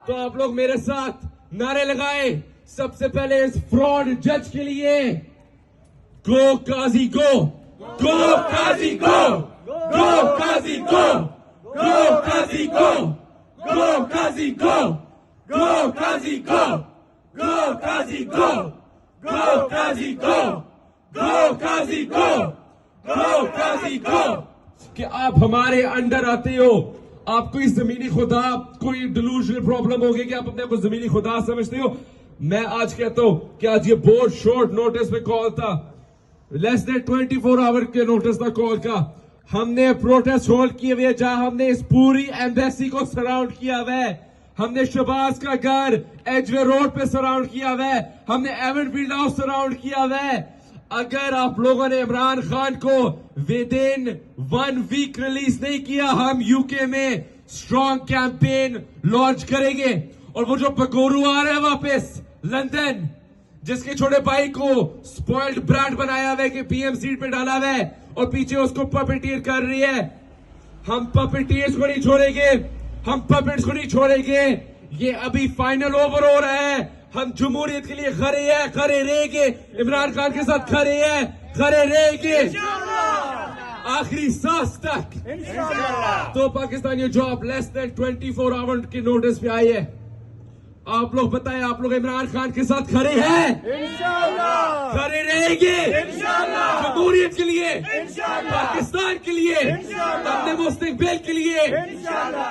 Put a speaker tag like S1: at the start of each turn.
S1: तो आप लोग मेरे साथ नारे लगाए। सबसे पहले इस फ्रॉड जज के लिए गो काजी गो, गो काजी गो, गो काजी गो, गो काजी गो, गो काजी गो, गो काजी गो, गो काजी गो, गो काजी गो, गो काजी गो, गो काजी गो। कि आप हमारे अंडर आते हो, आपको इस जमीनी खुदा कोई डिलूजनल प्रॉब्लम होगी कि आप अपने को जमीनी खुदा समझते हो। मैं आज कहता हूं कि आज ये बहुत शॉर्ट नोटिस पे कॉल था, लेस देन 24 आवर के नोटिस था कॉल का। हमने प्रोटेस्ट होल्ड किए हुए, जहां हमने इस पूरी एम्बेसी को सराउंड किया हुआ है। हमने शहबाज का घर एजवे रोड पे सराउंड किया हुआ है, हमने एवन फील्ड हाउस सराउंड किया हुआ है। अगर आप लोगों ने इमरान खान को विद इन 1 वीक रिलीज नहीं किया, हम यूके में स्ट्रॉन्ग कैंपेन लॉन्च करेंगे। और वो जो पकोरू आ रहा है वापस लंदन, जिसके छोटे भाई को स्पॉइल्ड ब्रांड बनाया हुआ है कि पीएम सीट पे डाला हुआ है और पीछे उसको पपेटियर कर रही है, हम पपेटियर्स को नहीं छोड़ेंगे, हम पपेट्स को नहीं छोड़ेंगे। ये अभी फाइनल ओवर हो रहा है। हम जमहूरियत के लिए खड़े हैं, खड़े रहेंगे, इमरान खान के साथ खड़े हैं, खड़े रहेंगे आखिरी सांस तक। तो पाकिस्तानियों, जो आप लेस देन 24 आवर के नोटिस पे आए हैं, आप लोग बताएं, आप लोग इमरान खान के साथ खड़े हैं? खड़े रहेंगे जमहूरियत के लिए, पाकिस्तान के लिए, अपने मुस्तकबिल के लिए।